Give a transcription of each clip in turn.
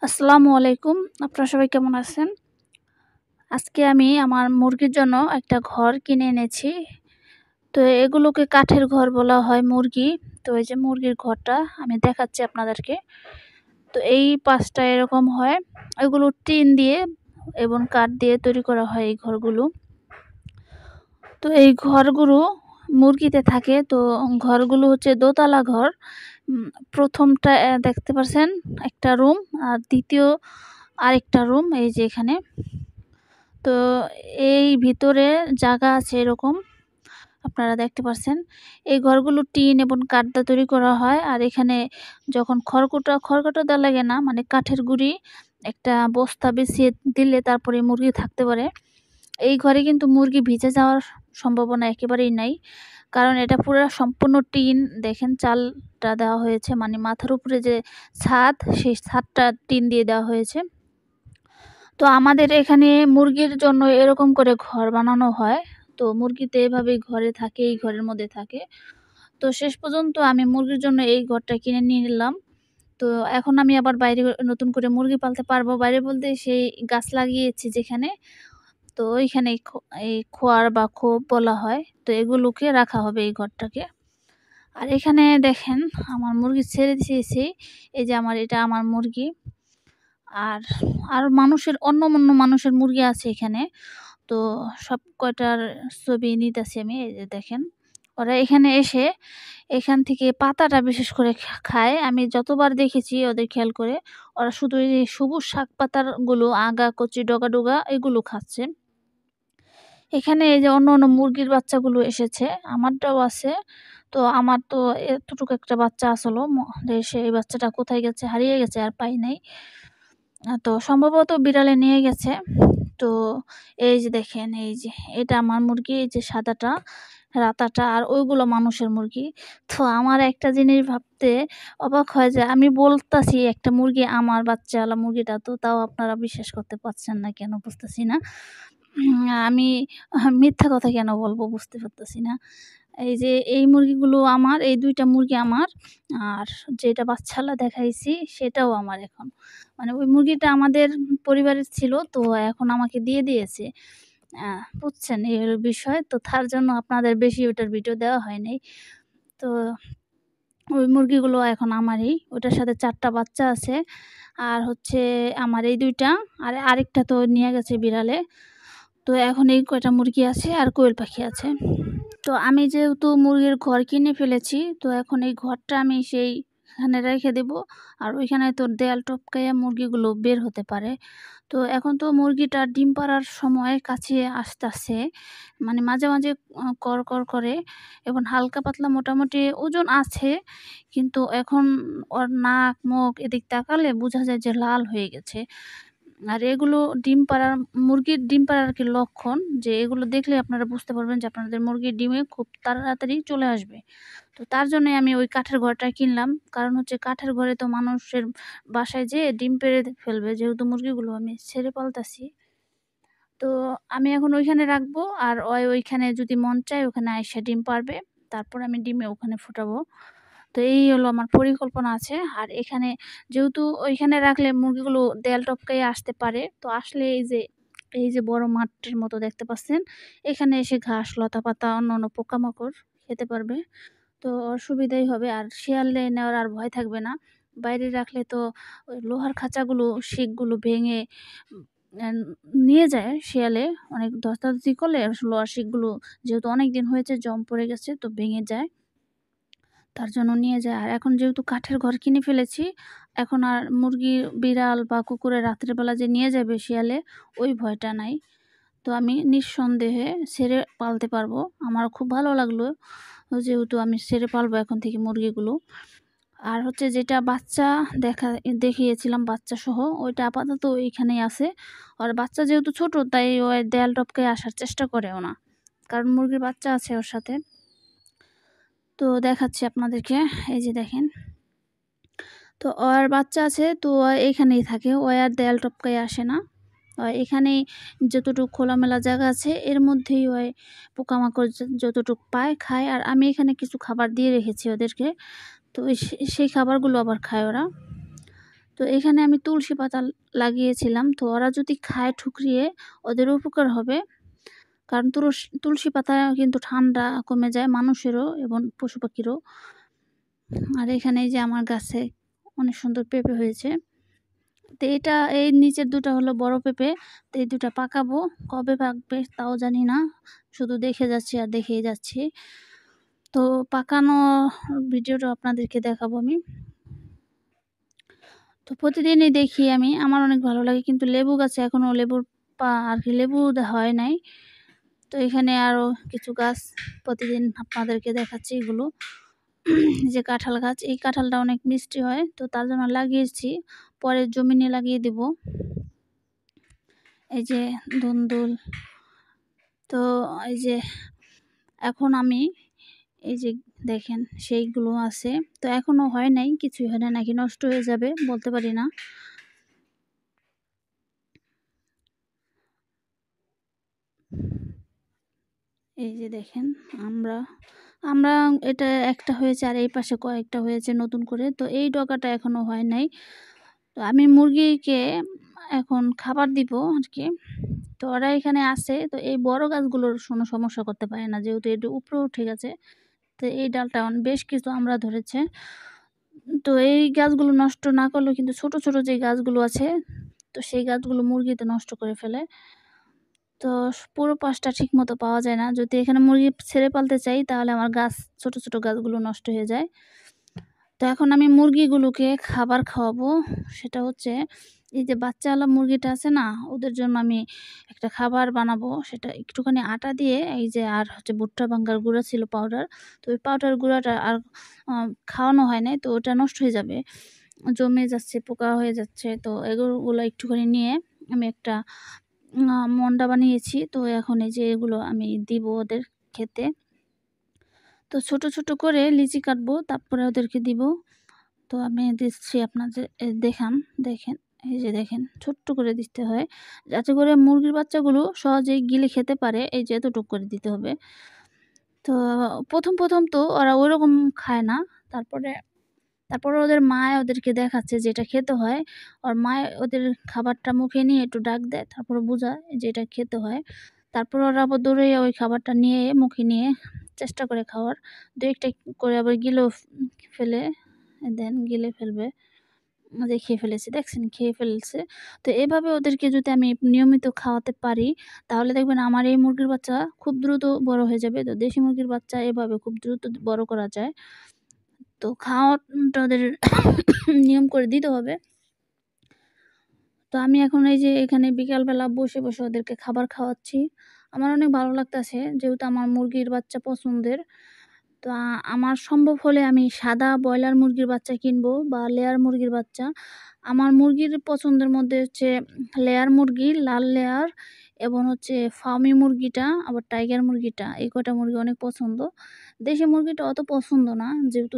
আসসালামু আলাইকুম। আপনারা সবাই কেমন আছেন? আজকে আমি আমার মুরগির জন্য একটা ঘর কিনে এনেছি। তো এগুলোকে কাঠের ঘর বলা হয় মুরগি। তো এই যে মুরগির ঘরটা আমি দেখাচ্ছি আপনাদেরকে। তো এই ৫ টা এরকম হয়। এগুলো টিন দিয়ে এবং কাঠ দিয়ে তৈরি করা হয় এই ঘরগুলো। তো এই ঘরগুলো মুরগিতে থাকে। তো ঘরগুলো হচ্ছে দোতলা ঘর। উম ১ম টা দেখতে পারছেন একটা রুম আর ২য় আরেকটা রুম এই যে এখানে। তো এই ভিতরে জায়গা আছে এরকম আপনারা দেখতে পারছেন। এই ঘরগুলো টিন এবং কাঠ দিয়ে তৈরি করা হয়। আর এখানে যখন খড়কুটো দেওয়া লাগে না, মানে কাঠের গুঁড়ি একটা বস্তা বিছিয়ে দিলে তারপরে মুরগি থাকতে পারে। এই ঘরে কিন্তু মুরগি ভিজে যাওয়ার সম্ভাবনা একেবারেই নাই। কারণ এটা পুরা সম্পূর্ণ টিন। দেখেন চালটা দেওয়া হয়েছে, মানে মাথার উপরে যে ছাদ, সেই ছাদটা টিন দিয়ে দেওয়া হয়েছে। তো আমাদের এখানে মুরগির জন্য এরকম করে ঘর বানানো হয়। তো মুরগি তো এভাবেই ঘরে থাকে, এই ঘরের মধ্যে থাকে। তো শেষ পর্যন্ত আমি মুরগির জন্য এই ঘরটা কিনে নিয়ে নিলাম। তো এখন আমি আবার বাইরে নতুন করে মুরগি পালতে পারবো। বাইরে বলতে সেই গাছ লাগিয়েছি যেখানে, তো ওইখানে এই খোয়ার বা খোপ বলা হয়। তো এগুলোকে রাখা হবে এই ঘরটাকে। আর এখানে দেখেন আমার মুরগি ছেড়ে দিয়েছি। এই যে এটা আমার মুরগি। আর অন্য মানুষের মুরগি আছে এখানে। তো সব কয়টার ছবি নিতেছি আমি। এই যে দেখেন। ওরা এখানে এসে এখান থেকে পাতাটা বিশেষ করে খায়। আমি যতবার দেখেছি ওদের খেয়াল করে, ওরা শুধু এই যে সবুজ শাক পাতার গুলো আগা, কচি, ডগা এগুলো খাচ্ছে। এখানে এই যে অন্য মুরগির বাচ্চাগুলো এসেছে, আমারটাও আছে। তো আমার তো এতটুকু একটা বাচ্চা আসলো সেই বাচ্চাটা কোথায় গেছে? হারিয়ে গেছে আর পাই নাই। তো সম্ভবত বিড়ালে নিয়ে গেছে। তো এই যে দেখেন, এই যে এটা আমার মুরগি, এই যে সাদাটা, রাতাটা, আর ওইগুলো মানুষের মুরগি। তো আমার একটা জিনিস ভাবতে অবাক হয় যে আমি বলতাছি একটা মুরগি আমার, বাচ্চাওয়ালা মুরগিটা, তো তাও আপনারা বিশ্বাস করতে পারছেন না কেন বুঝতেছি না। আমি মিথ্যা কথা কেন বলবো বুঝতে পারতেছি না। এই যে এই মুরগিগুলো আমার, এই ২ টা মুরগি আমার। আর যেটা বাচ্চাওয়ালা দেখাইছি সেটাও আমার এখন। মানে ওই মুরগিটা আমাদের পরিবারের ছিল, তো এখন আমাকে দিয়ে দিয়েছে। আ বুঝছেন? এই হলো বিষয়। তো তার জন্য আপনাদের বেশি ওটার ভিডিও দেওয়া হয় নাই। তো ওই মুরগিগুলো এখন আমারই। ওটার সাথে ৪ টা বাচ্চা আছে। আর হচ্ছে আমার এই ২ টা। আর আরেকটা তো নিয়ে গেছে বিড়ালে। তো এখন এই কয়টা মুরগি আছে আর কোয়েল পাখি আছে। তো আমি যেহেতু মুরগির ঘর কিনে ফেলেছি, তো এখন এই ঘরটা আমি সেইখানে রেখে দেবো। আর ওইখানে তো দেয়াল টপকাইয়া মুরগিগুলো বের হতে পারে। তো এখন তো মুরগিটা ডিম পাড়ার সময় কাছে আসতাছে। মানে মাঝে কড় করে এবং হালকা পাতলা মোটামুটি ওজন আছে। কিন্তু এখন ওর নাক, মুখ এদিক তাকালে বোঝা যায় যে লাল হয়ে গেছে। আর এগুলো মুরগির ডিম পাড়ার আরকি লক্ষণ, যে এগুলো দেখলে আপনারা বুঝতে পারবেন যে আপনাদের মুরগির ডিমে খুব তাড়াতাড়ি চলে আসবে। তো তার জন্যই আমি ওই কাঠের ঘরটা কিনলাম। কারণ হচ্ছে কাঠের ঘরে তো মানুষের বাসায় যেয়ে ডিম পেড়ে ফেলবে, যেহেতু মুরগিগুলো আমি ছেড়ে পালতাছি। তো আমি এখন ওইখানে রাখবো। আর ওইখানে যদি মন চায় ওখানে আইসা ডিম পাড়বে। তারপর আমি ডিমে ওখানে ফোটাবো। তো এই হলো আমার পরিকল্পনা আছে। আর এখানে যেহেতু ওইখানে রাখলে মুরগিগুলো দেয়াল টপকাইয়া আসতে পারে। তো আসলে এই যে বড় মাঠের মতো দেখতে পাচ্ছেন, এখানে এসে ঘাস, লতাপাতা, অন্যান্য পোকামাকড় খেতে পারবে। তো অসুবিধাই হবে। আর শিয়ালে নেওয়ার আর ভয় থাকবে না। বাইরে রাখলে তো ওই লোহার খাঁচাগুলো, শিকগুলো ভেঙে এন নিয়ে যায় শিয়ালে। অনেক ধস্তাধস্তি করলে লোহার শিকগুলো, যেহেতু অনেকদিন হয়েছে জং পড়ে গেছে, তো ভেঙে যায়। তার জন্য নিয়ে যায়। আর এখন যেহেতু কাঠের ঘর কিনে ফেলেছি, এখন আর মুরগি, বিড়াল বা কুকুরে রাত্রে বেলা যে নিয়ে যাবে শিয়ালে, ওই ভয়টা নাই। তো আমি নিঃসন্দেহে ছেড়ে পালতে পারবো। আমার খুব ভালো লাগলো, যেহেতু আমি ছেড়ে পালবো এখন থেকে মুরগিগুলো। আর হচ্ছে যেটা বাচ্চা দেখিয়েছিলাম বাচ্চাসহ, ওইটা আপাতত ওইখানেই আছে। আর বাচ্চা যেহেতু ছোট, তাই ও দেয়াল টপকে আসার চেষ্টা করেও না। কারণ মুরগির বাচ্চা আছে ওর সাথে। তো দেখাচ্ছি আপনাদেরকে, এই যে দেখেন। তো ওর বাচ্চা আছে, তো ও এইখানেই থাকে। ও আর দেয়াল টপকায় আসে না। এখানেই যতটুকু খোলামেলা জায়গা আছে এর মধ্যেই পোকামাকড় যতটুক পায় খায়। আর আমি এখানে কিছু খাবার দিয়ে রেখেছি ওদেরকে। তো সেই খাবারগুলো আবার খায় ওরা। তো এখানে আমি তুলসী পাতা লাগিয়েছিলাম। তো ওরা যদি খায় ঠুকরিয়ে ওদের উপকার হবে। কারণ তুলসী পাতা কিন্তু ঠান্ডা কমে যায় মানুষেরও এবং পশু পাখিরও। আর এখানে এই যে আমার গাছে অনেক সুন্দর পেঁপে হয়েছে। তো এই নিচের দুটো হলো বড় পেঁপে। তো এই দুটা পাকাবো, কবে পাকবে তাও জানি না, শুধু দেখে যাচ্ছি আর দেখেই যাচ্ছি। তো পাকানো ভিডিওটা আপনাদেরকে দেখাবো আমি। তো প্রতিদিনই দেখি আমি, আমার অনেক ভালো লাগে। কিন্তু লেবু গাছে এখনও লেবুর আর কি লেবু হয় নাই। তো এখানে আরও কিছু গাছ প্রতিদিন আপনাদেরকে দেখাচ্ছি। এগুলো যে কাঁঠাল গাছ, এই কাঁঠালটা অনেক মিষ্টি হয়, তো তার জন্য লাগিয়েছি, পরে জমিনে লাগিয়ে দেব। এই যে ধুন্দুল। তো এই যে এখন আমি এই যে দেখেন সেইগুলো আছে, তো এখনো হয় নাই, কিছুই হয় না, নাকি নষ্ট হয়ে যাবে বলতে পারি না। এই যে দেখেন আমরা এটা একটা হয়েছে আর এই পাশে কয়েকটা হয়েছে নতুন করে। তো এই ডগাটা এখনো হয় নাই। তো আমি মুরগিকে এখন খাবার দিব আর কি। তো ওরা এখানে আছে। তো এই বড় গাছগুলোর কোনো সমস্যা করতে পারে না, যেহেতু এটা উপরে উঠে গেছে। তো এই ডালটা বেশ কিছু আমরা ধরেছে। তো এই গাছগুলো নষ্ট না করলেও কিন্তু ছোট ছোট যে গাছগুলো আছে, তো সেই গাছগুলো মুরগিতে নষ্ট করে ফেলে। তো পুরো পাশটা ঠিক মতো পাওয়া যায় না। যদি এখানে মুরগি ছেড়ে পালতে চাই তাহলে আমার ছোট ছোট গাছগুলো নষ্ট হয়ে যায়। তো এখন আমি মুরগিগুলোকে খাবার খাওয়াবো। সেটা হচ্ছে এই যে বাচ্চাওয়ালা মুরগিটা আছে না, ওদের জন্য আমি একটা খাবার বানাবো। সেটা একটুখানি আটা দিয়ে, এই যে আর হচ্ছে ভুট্টা ভাঙ্গার গুঁড়া ছিল পাউডার, তো ওই পাউডার গুঁড়াটা আর খাওয়ানো হয় নাই, তো ওটা নষ্ট হয়ে যাবে, জমে যাচ্ছে, পোকা হয়ে যাচ্ছে। তো এগুলো একটুখানি নিয়ে আমি একটা মন্ডা বানিয়েছি। তো এখন এই যে এগুলো আমি দিব ওদের খেতে। তো ছোট ছোট করে লিচি কাটবো, তারপরে ওদেরকে দিব। তো আমি দিচ্ছি আপনাদের, দেখেন, এই যে দেখেন ছোট্ট করে দিতে হয়, যাতে করে মুরগির বাচ্চাগুলো সহজেই গিলে খেতে পারে। এই যে এতটুকু করে দিতে হবে। তো প্রথম তো ওরা ওইরকম খায় না। তারপরে ওদের মা ওদেরকে দেখাচ্ছে যে এটা খেতে হয়। ওর মা ওদের খাবারটা মুখে নিয়ে একটু ডাক দেয়, তারপরে বোঝায় যে এটা খেতে হয়। তারপর ওরা আবার দৌড়ে ওই খাবারটা নিয়ে মুখে নিয়ে চেষ্টা করে খাওয়ার। দু একটা করে আবার গিলেও ফেলে, দেন গিলে ফেলবে। যে খেয়ে ফেলেছে, দেখছেন খেয়ে ফেলছে। তো এভাবে ওদেরকে যদি আমি নিয়মিত খাওয়াতে পারি, তাহলে দেখবেন আমার এই মুরগির বাচ্চা খুব দ্রুত বড় হয়ে যাবে। তো দেশি মুরগির বাচ্চা এভাবে খুব দ্রুত বড় করা যায়। তো খাওয়াটা ওদের নিয়ম করে দিতে হবে। তো আমি এখন এই যে এখানে বিকালবেলা বসে বসে ওদেরকে খাবার খাওয়াচ্ছি। আমার অনেক ভালো লাগতেছে, যেহেতু আমার মুরগির বাচ্চা পছন্দের। তো আমার সম্ভব হলে আমি সাদা ব্রয়লার মুরগির বাচ্চা কিনবো বা লেয়ার মুরগির বাচ্চা। আমার মুরগির পছন্দের মধ্যে হচ্ছে লেয়ার মুরগি, লাল লেয়ার, এবং হচ্ছে ফার্মি মুরগিটা, আবার টাইগার মুরগিটা, এই কটা মুরগি অনেক পছন্দ। দেশি মুরগিটা অত পছন্দ না, যেহেতু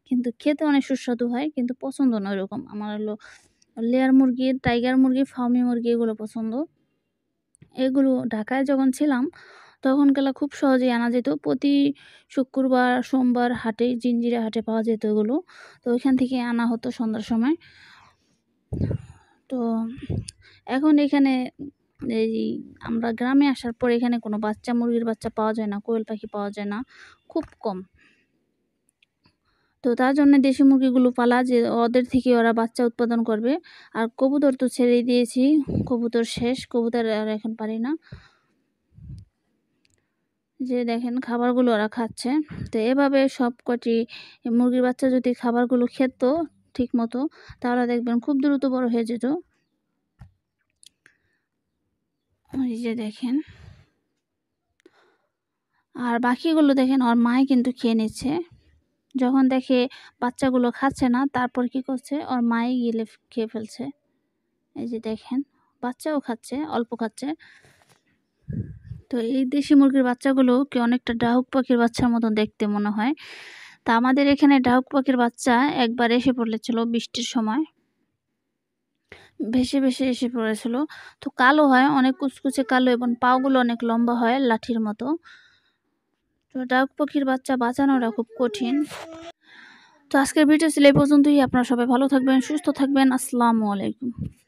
কিন্তু খেতে অনেক সুস্বাদু হয়, কিন্তু পছন্দ না ওরকম। আমার হলো লেয়ার মুরগি, টাইগার মুরগি, ফার্মি মুরগি এগুলো পছন্দ। এগুলো ঢাকায় যখন ছিলাম তখন খুব সহজেই আনা যেত। প্রতি শুক্রবার সোমবার হাটে, জিঞ্জিরা হাটে পাওয়া যেত এগুলো। তো ওইখান থেকে আনা হতো সন্ধ্যার সময়। তো এখন এখানে এই আমরা গ্রামে আসার পর এখানে কোনো মুরগির বাচ্চা পাওয়া যায় না, কোয়েল পাখি পাওয়া যায় না, খুব কম। তো তার জন্য দেশি মুরগিগুলো পালা, যে ওদের থেকে ওরা বাচ্চা উৎপাদন করবে। আর কবুতর তো ছেড়েই দিয়েছি, কবুতর শেষ, কবুতর আর এখন পারি না। যে দেখেন খাবারগুলো ওরা খাচ্ছে। তো এভাবে সব কটি মুরগির বাচ্চা যদি খাবারগুলো খেত ঠিক মতো, তাহলে দেখবেন খুব দ্রুত বড় হয়ে যেত। এই যে দেখেন, আর বাকিগুলো দেখেন ওর মায় কিন্তু খেয়ে নিচ্ছে। যখন দেখে বাচ্চাগুলো খাচ্ছে না, তারপর কি করছে, ওর মায়ে গিলে খেয়ে ফেলছে। এই যে দেখেন বাচ্চাও খাচ্ছে, অল্প খাচ্ছে। তো এই দেশি মুরগির বাচ্চাগুলো কি অনেকটা ডাহুক পাখির বাচ্চার মতন দেখতে মনে হয়। তা আমাদের এখানে ডাহুক পাখির বাচ্চা একবার এসে পড়েছিল বৃষ্টির সময়, ভেসে ভেসে এসে পড়েছিল। তো কালো হয়, অনেক কুচকুচে কালো, এবং পাগুলো অনেক লম্বা হয় লাঠির মতো। তো ডাহুক পাখির বাচ্চা বাঁচানোটা খুব কঠিন। তো আজকের ভিডিও ছিল এই পর্যন্তই। আপনারা সবাই ভালো থাকবেন, সুস্থ থাকবেন। আসসালামু আলাইকুম।